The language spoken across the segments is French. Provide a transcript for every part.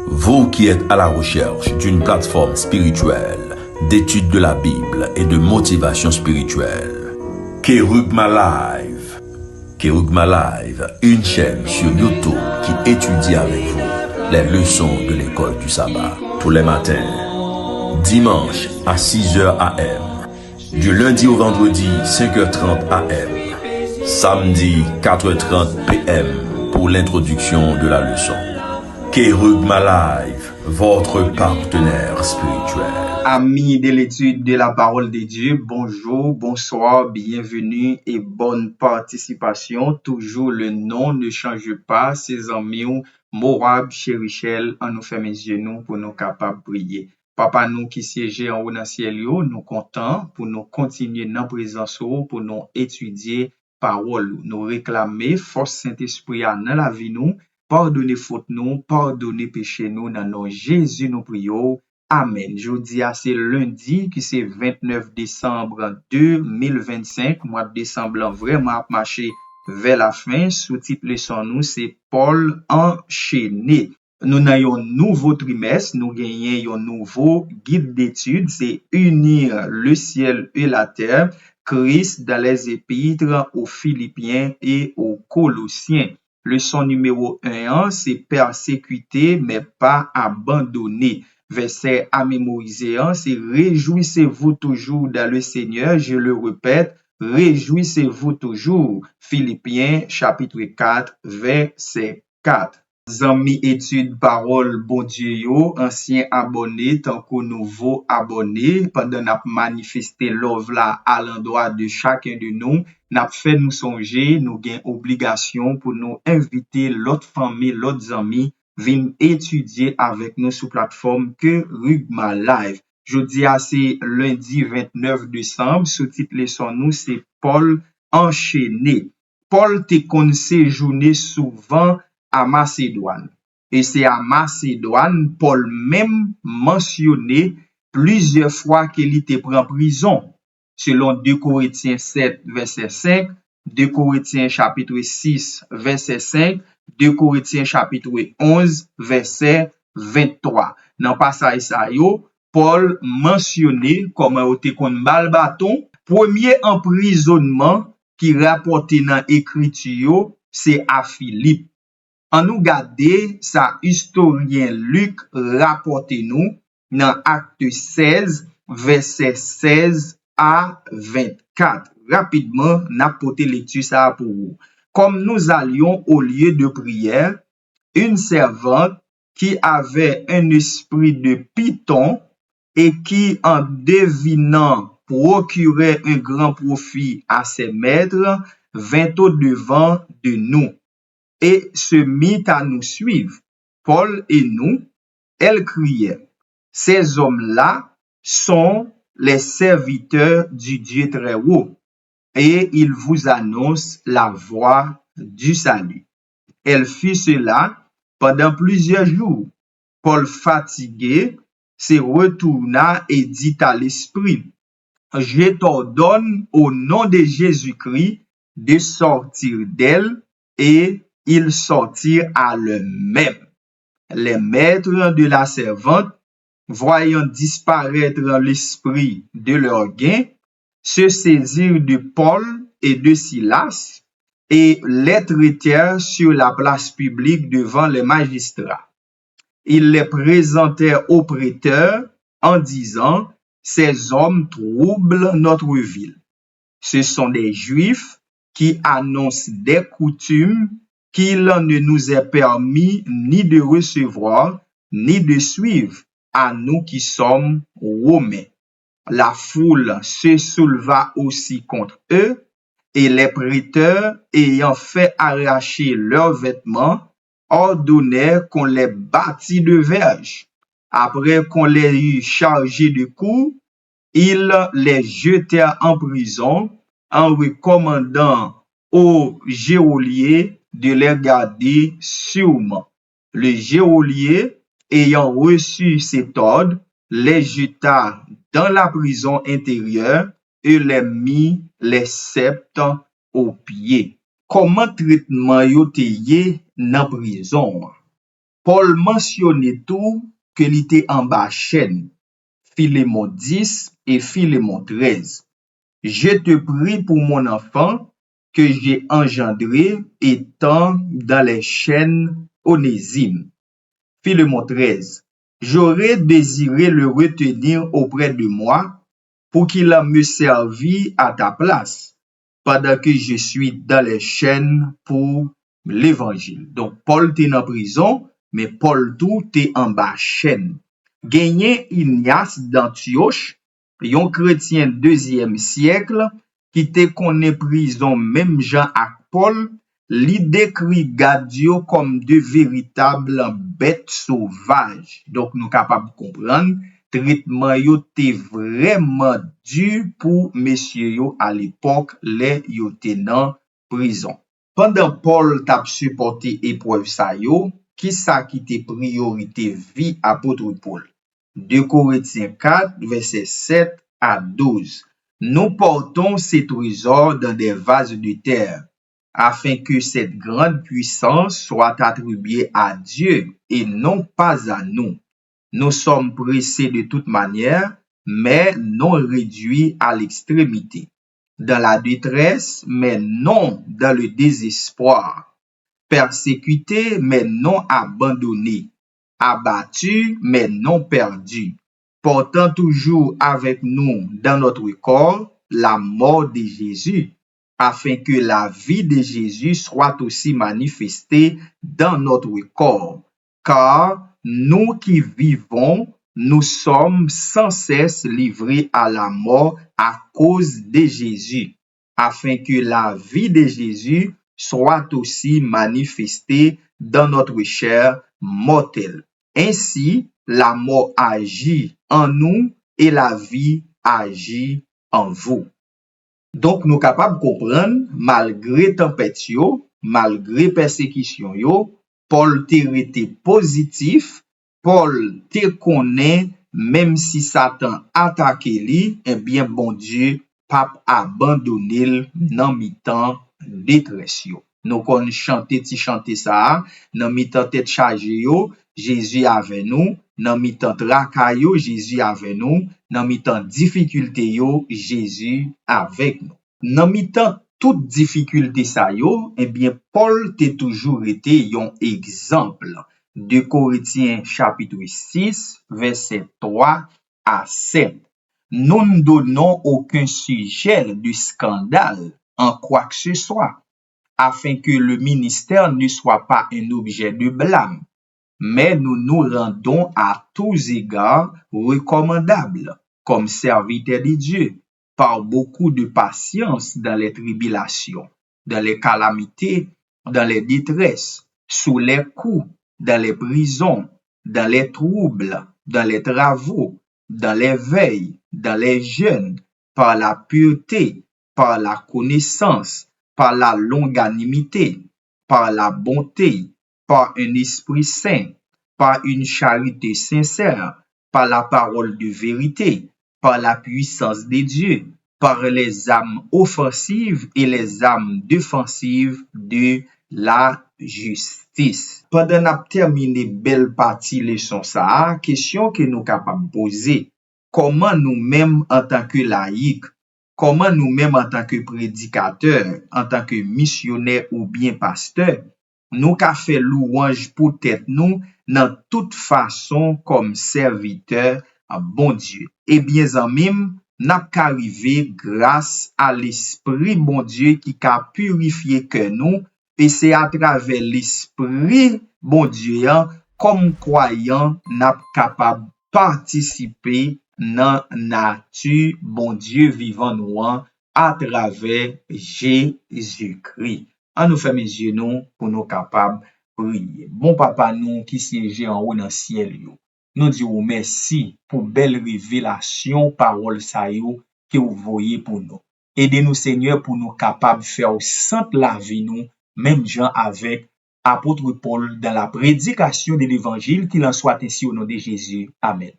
Vous qui êtes à la recherche d'une plateforme spirituelle, d'étude de la Bible et de motivation spirituelle, Kerugma Live. Kerugma Live, une chaîne sur YouTube qui étudie avec vous les leçons de l'école du sabbat tous les matins, dimanche à 6h AM, du lundi au vendredi 5h30 AM, samedi 4h30 PM pour l'introduction de la leçon. Kerugma Live, votre partenaire spirituel. Amis de l'étude de la parole de Dieu, bonjour, bonsoir, bienvenue et bonne participation. Toujours le nom ne change pas, ses amis, Morab, Chérichel, en nous fait mes yeux nous pour nous capables de prier. Papa nous qui siège en haut dans le ciel, nous contents pour nous continuer dans la présence, pour nous étudier parole, nous réclamer force Saint-Esprit dans la vie nous, pardonnez faute nous, pardonnez péché nous, dans nos Jésus nous prions. Amen. Jeudi, c'est lundi qui c'est 29 décembre 2025. Mois de décembre vraiment a marché vers la fin. Sous-titre leçon nous c'est Paul enchaîné. Nous avons un nouveau trimestre, nous gagnons un nouveau guide d'études, c'est unir le ciel et la terre, Christ dans les épîtres aux Philippiens et aux Colossiens. Leçon numéro 1, c'est persécuter mais pas abandonner. Verset à mémoriser, c'est réjouissez-vous toujours dans le Seigneur, je le répète, réjouissez-vous toujours. Philippiens chapitre 4, verset 4. Amis étude parole bon Dieu yo, ancien abonné tant que nouveau abonné, pendant n'a manifesté love là à l'endroit de chacun de nous, n'a fait nous songer, nous gain obligation pour nous inviter l'autre famille, l'autre amis viennent étudier avec nous sur plateforme Kerugma Live. Jeudi c'est lundi 29 décembre, sous-titre leçon nous c'est Paul enchaîné. Paul te kon séjourné souvent à Macédoine. Et c'est à Macédoine, Paul même mentionné plusieurs fois qu'il était pris en prison. Selon 2 Corinthiens 7, verset 5, 2 Corinthiens chapitre 6, verset 5, 2 Corinthiens chapitre 11, verset 23. Dans passage ça yo, Paul mentionné comment il était kon bal bâton, premier emprisonnement qui rapporté dans écriture, c'est à Philippe. En nous garder, ça historien Luc rapporte nous dans acte 16, verset 16 à 24. Rapidement, n'a porté lecture ça pour vous. Comme nous allions au lieu de prière, une servante qui avait un esprit de python et qui, en devinant, procurait un grand profit à ses maîtres, vint au devant de nous et se mit à nous suivre. Paul et nous, elle criait, ces hommes-là sont les serviteurs du Dieu très haut et ils vous annoncent la voie du salut. Elle fit cela pendant plusieurs jours. Paul fatigué se retourna et dit à l'esprit, je t'ordonne au nom de Jésus-Christ de sortir d'elle, et ils sortirent à l'eux-mêmes. Les maîtres de la servante, voyant disparaître l'esprit de leur gain, se saisirent de Paul et de Silas et les traitèrent sur la place publique devant les magistrats. Ils les présentèrent au prêteur en disant, ces hommes troublent notre ville. Ce sont des Juifs qui annoncent des coutumes qu'il ne nous est permis ni de recevoir, ni de suivre à nous qui sommes Romains. La foule se souleva aussi contre eux, et les prêteurs, ayant fait arracher leurs vêtements, ordonnèrent qu'on les bâtît de verges. Après qu'on les eut chargés de coups, ils les jetèrent en prison en recommandant au geôlier de les garder sûrement. Le geôlier, ayant reçu cet ordre, les jeta dans la prison intérieure et les mit les sept aux pieds. Comment traitement yo te yé dans prison? Paul mentionnait tout que il était en bas chaîne. Philémon 10 et Philémon 13. Je te prie pour mon enfant que j'ai engendré étant dans les chaînes Onésime. Philémon 13. J'aurais désiré le retenir auprès de moi pour qu'il me servi à ta place pendant que je suis dans les chaînes pour l'évangile. Donc, Paul t'es en prison, mais Paul tout t'es en bas chaîne. Gagné Ignace d'Antioche, un chrétien deuxième siècle, qui te connaît prison même Jean ak Paul, li décrit Gadio comme de véritables bêtes sauvages. Donc, nous capables de comprendre, traitement yo te vraiment dur pour messieurs yo à l'époque, les yo te dans prison. Pendant Paul t'a supporté épreuve sa yo, qui ça qui te priorité vie apôtre Paul? 2 Corinthiens 4, verset 7 à 12. Nous portons ces trésors dans des vases de terre, afin que cette grande puissance soit attribuée à Dieu et non pas à nous. Nous sommes pressés de toute manière, mais non réduits à l'extrémité. Dans la détresse, mais non dans le désespoir. Persécutés, mais non abandonnés. Abattus, mais non perdus. Portant toujours avec nous dans notre corps la mort de Jésus, afin que la vie de Jésus soit aussi manifestée dans notre corps. Car nous qui vivons, nous sommes sans cesse livrés à la mort à cause de Jésus, afin que la vie de Jésus soit aussi manifestée dans notre chair mortelle. Ainsi, la mort agit en nous et la vie agit en vous. Donc, nous capables de comprendre, malgré tempête yo, malgré persécution yo, Paul te été positif, Paul te connaît, même si Satan attaque li, eh bien, bon Dieu, pas abandonner dans mi-temps détresse yo. Nous kon chanter ça, dans mi-temps tête chargée yo, Jésus avec nous, dans mi-temps tracas yo, Jésus avec nous, dans mi-temps difficulté yo, Jésus avec nous. Dans mi-temps toute difficulté ça yo, eh bien Paul t'est toujours été un exemple. 2 Corinthiens chapitre 6, verset 3 à 7. Nous ne donnons aucun sujet de scandale en quoi que ce soit, afin que le ministère ne soit pas un objet de blâme, mais nous nous rendons à tous égards recommandables comme serviteurs de Dieu, par beaucoup de patience dans les tribulations, dans les calamités, dans les détresses, sous les coups, dans les prisons, dans les troubles, dans les travaux, dans les veilles, dans les jeûnes, par la pureté, par la connaissance, par la longanimité, par la bonté, par un esprit saint, par une charité sincère, par la parole de vérité, par la puissance de Dieu, par les âmes offensives et les âmes défensives de la justice. Pendant qu'on a terminé belle partie leçon ça, question que nous capables poser, comment nous-mêmes en tant que laïcs, comment nous-mêmes en tant que prédicateurs, en tant que missionnaires ou bien pasteurs, nous qu'a fait louange pour tête nous dans toute façon comme serviteurs à bon Dieu. Et bien en même, n'a qu'arrivé grâce à l'esprit bon Dieu qui a purifié que nous, et c'est à travers l'esprit bon Dieu comme croyant n'a capable participer dans nature bon Dieu vivant nous à travers Jésus-Christ. On nous ferme les yeux nous pour nous capables prier. Bon papa nous qui siège en haut dans le ciel yo. Nous disons merci pour belle révélation parole ça yo que vous voyez pour nous. Aidez-nous Seigneur pour nous capables faire sainte la vie nous même gens avec apôtre Paul dans la prédication de l'évangile qu'il en soit ainsi au nom de Jésus. Amen.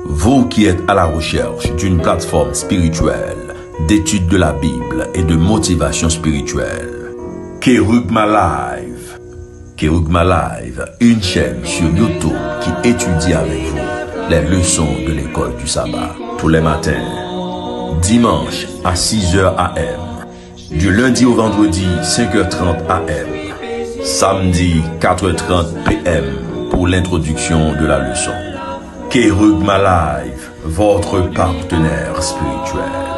Vous qui êtes à la recherche d'une plateforme spirituelle, d'étude de la Bible et de motivation spirituelle, Kerugma Live. Kerugma Live, une chaîne sur YouTube qui étudie avec vous les leçons de l'école du sabbat tous les matins, dimanche à 6h AM, du lundi au vendredi 5h30 AM, samedi 4h30 PM pour l'introduction de la leçon. Kerugma Live, votre partenaire spirituel.